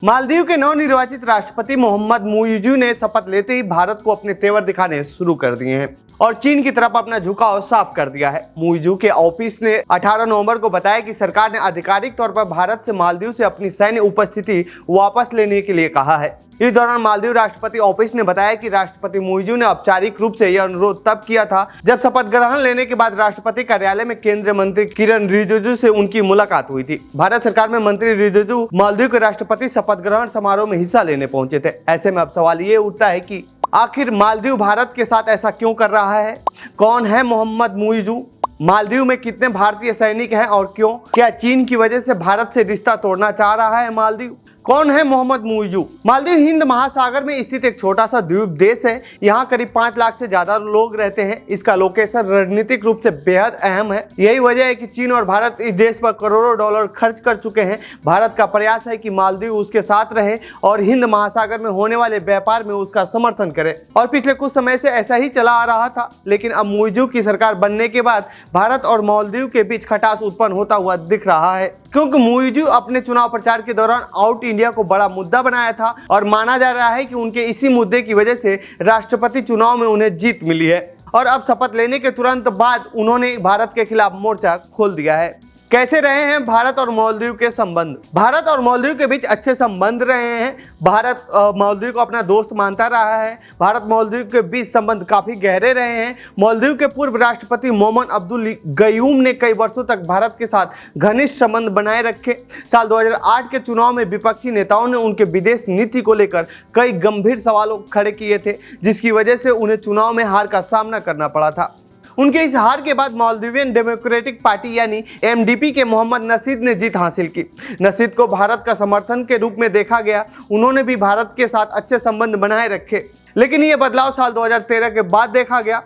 मालदीव के नवनिर्वाचित राष्ट्रपति मोहम्मद मुइज़ू ने शपथ लेते ही भारत को अपने तेवर दिखाने शुरू कर दिए हैं और चीन की तरफ अपना झुकाव साफ कर दिया है। मुइज़ू के ऑफिस ने 18 नवंबर को बताया कि सरकार ने आधिकारिक तौर पर भारत से मालदीव से अपनी सैन्य उपस्थिति वापस लेने के लिए कहा है। इस दौरान मालदीव राष्ट्रपति ऑफिस ने बताया कि राष्ट्रपति मुइज़ू ने औपचारिक रूप से यह अनुरोध तब किया था जब शपथ ग्रहण लेने के बाद राष्ट्रपति कार्यालय में केंद्रीय मंत्री किरण रिजिजू से उनकी मुलाकात हुई थी। भारत सरकार में मंत्री रिजिजू मालदीव के राष्ट्रपति शपथ ग्रहण समारोह में हिस्सा लेने पहुंचे थे। ऐसे में अब सवाल ये उठता है कि आखिर मालदीव भारत के साथ ऐसा क्यों कर रहा है? कौन है मोहम्मद मुइज़ू? मालदीव में कितने भारतीय सैनिक हैं और क्यों? क्या चीन की वजह से भारत से रिश्ता तोड़ना चाह रहा है मालदीव? कौन है मोहम्मद मुइज़ू? मालदीव हिंद महासागर में स्थित एक छोटा सा द्वीप देश है। यहाँ करीब 5 लाख से ज्यादा लोग रहते हैं। इसका लोकेशन रणनीतिक रूप से बेहद अहम है। यही वजह है कि चीन और भारत इस देश पर करोड़ों डॉलर खर्च कर चुके हैं। भारत का प्रयास है कि मालदीव उसके साथ रहे और हिंद महासागर में होने वाले व्यापार में उसका समर्थन करे और पिछले कुछ समय से ऐसा ही चला आ रहा था। लेकिन अब मुइज़ू की सरकार बनने के बाद भारत और मालदीव के बीच खटास उत्पन्न होता हुआ दिख रहा है, क्योंकि मुइज़ू अपने चुनाव प्रचार के दौरान आउट इंडिया को बड़ा मुद्दा बनाया था और माना जा रहा है कि उनके इसी मुद्दे की वजह से राष्ट्रपति चुनाव में उन्हें जीत मिली है और अब शपथ लेने के तुरंत बाद उन्होंने भारत के खिलाफ मोर्चा खोल दिया है। कैसे रहे हैं भारत और मालदीव के संबंध? भारत और मालदीव के बीच अच्छे संबंध रहे हैं। भारत मालदीव को अपना दोस्त मानता रहा है। भारत मालदीव के बीच संबंध काफी गहरे रहे हैं। मालदीव के पूर्व राष्ट्रपति मोहम्मद अब्दुल गयूम ने कई वर्षों तक भारत के साथ घनिष्ठ संबंध बनाए रखे। साल 2008 के चुनाव में विपक्षी नेताओं ने उनके विदेश नीति को लेकर कई गंभीर सवालों खड़े किए थे, जिसकी वजह से उन्हें चुनाव में हार का सामना करना पड़ा था। उनके इस हार के बाद मालदीवियन डेमोक्रेटिक पार्टी यानी एमडीपी के मोहम्मद नशीद ने जीत हासिल की। नशीद को भारत का समर्थन के रूप में देखा गया। उन्होंने भी भारत के साथ अच्छे संबंध बनाए रखे, लेकिन ये बदलाव साल 2013 के बाद देखा गया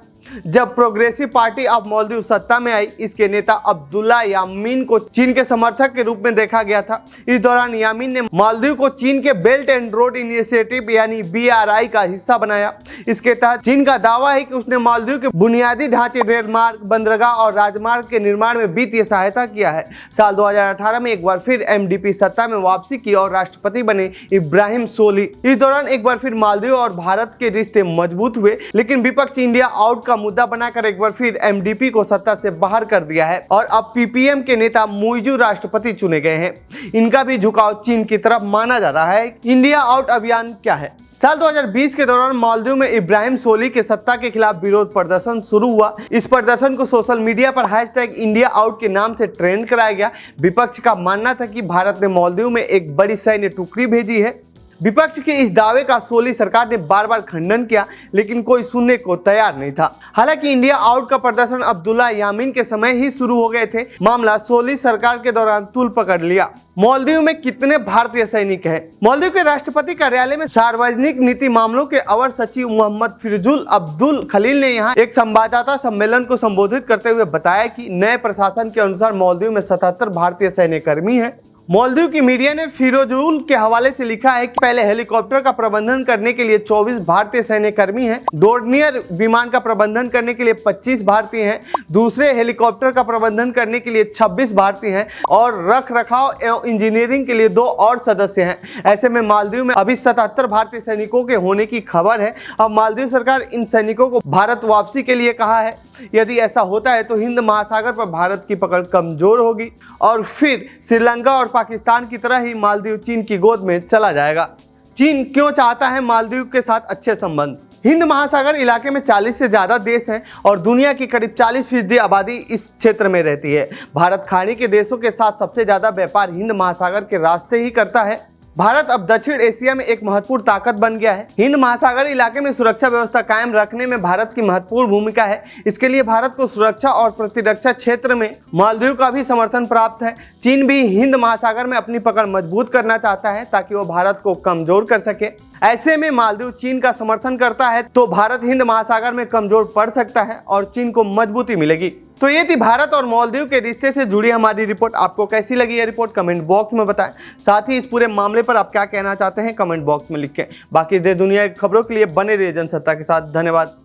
जब प्रोग्रेसिव पार्टी ऑफ मालदीव सत्ता में आई। इसके नेता अब्दुल्ला यामीन को चीन के समर्थक के रूप में देखा गया था। इस दौरान यामीन ने मालदीव को चीन के बेल्ट एंड रोड इनिशिएटिव यानी BRI का हिस्सा बनाया। इसके तहत चीन का दावा है कि उसने मालदीव के बुनियादी ढांचे, रेल मार्ग, बंदरगाह और राजमार्ग के निर्माण में वित्तीय सहायता किया है। साल 2018 में एक बार फिर MDP सत्ता में वापसी की और राष्ट्रपति बने इब्राहिम सोली। इस दौरान एक बार फिर मालदीव और भारत के रिश्ते मजबूत हुए, लेकिन विपक्ष इंडिया आउट का मुद्दा बनाकर एक बार फिर MDP को सत्ता से बाहर कर दिया है और अब PPM के नेता मुइज़ू राष्ट्रपति चुने गए हैं। इनका भी झुकाव चीन की तरफ माना जा रहा है। इंडिया आउट अभियान क्या है? साल 2020 के दौरान मालदीव में इब्राहिम सोली के सत्ता के खिलाफ विरोध प्रदर्शन शुरू हुआ। इस प्रदर्शन को सोशल मीडिया पर #इंडिया आउट के नाम से ट्रेंड कराया गया। विपक्ष का मानना था कि भारत ने मालदीव में एक बड़ी सैन्य टुकड़ी भेजी है। विपक्ष के इस दावे का सोली सरकार ने बार बार खंडन किया, लेकिन कोई सुनने को तैयार नहीं था। हालांकि इंडिया आउट का प्रदर्शन अब्दुल्ला यामीन के समय ही शुरू हो गए थे। मामला सोली सरकार के दौरान तूल पकड़ लिया। मालदीव में कितने भारतीय सैनिक हैं? मालदीव के राष्ट्रपति कार्यालय में सार्वजनिक नीति मामलों के अवर सचिव मोहम्मद फिरजुल अब्दुल खलील ने यहाँ एक संवाददाता सम्मेलन को संबोधित करते हुए बताया कि नए प्रशासन के अनुसार मालदीव में 77 भारतीय सैन्य कर्मी हैं। मालदीव की मीडिया ने फिरोजुल के हवाले से लिखा है कि पहले हेलीकॉप्टर का प्रबंधन करने के लिए 24 भारतीय सैन्य कर्मी हैं। डोर्नियर विमान का प्रबंधन करने के लिए 25 भारतीय हैं। दूसरे हेलीकॉप्टर का प्रबंधन करने के लिए 26 भारतीय हैं और रख रखाव एवं इंजीनियरिंग के लिए 2 और सदस्य हैं। ऐसे में मालदीव में अभी 77 भारतीय सैनिकों के होने की खबर है। अब मालदीव सरकार इन सैनिकों को भारत वापसी के लिए कहा है। यदि ऐसा होता है तो हिंद महासागर पर भारत की पकड़ कमजोर होगी और फिर श्रीलंका और पाकिस्तान की तरह ही मालदीव चीन की गोद में चला जाएगा। चीन क्यों चाहता है मालदीव के साथ अच्छे संबंध? हिंद महासागर इलाके में 40 से ज्यादा देश हैं और दुनिया की करीब 40% आबादी इस क्षेत्र में रहती है। भारत खाड़ी के देशों के साथ सबसे ज्यादा व्यापार हिंद महासागर के रास्ते ही करता है। भारत अब दक्षिण एशिया में एक महत्वपूर्ण ताकत बन गया है। हिंद महासागर इलाके में सुरक्षा व्यवस्था कायम रखने में भारत की महत्वपूर्ण भूमिका है। इसके लिए भारत को सुरक्षा और प्रतिरक्षा क्षेत्र में मालदीव का भी समर्थन प्राप्त है। चीन भी हिंद महासागर में अपनी पकड़ मजबूत करना चाहता है ताकि वो भारत को कमजोर कर सके। ऐसे में मालदीव चीन का समर्थन करता है तो भारत हिंद महासागर में कमजोर पड़ सकता है और चीन को मजबूती मिलेगी। तो ये थी भारत और मालदीव के रिश्ते से जुड़ी हमारी रिपोर्ट। आपको कैसी लगी ये रिपोर्ट कमेंट बॉक्स में बताएं। साथ ही इस पूरे मामले पर आप क्या कहना चाहते हैं कमेंट बॉक्स में लिखें। बाकी देश दुनिया की खबरों के लिए बने रहिए जनसत्ता के साथ। धन्यवाद।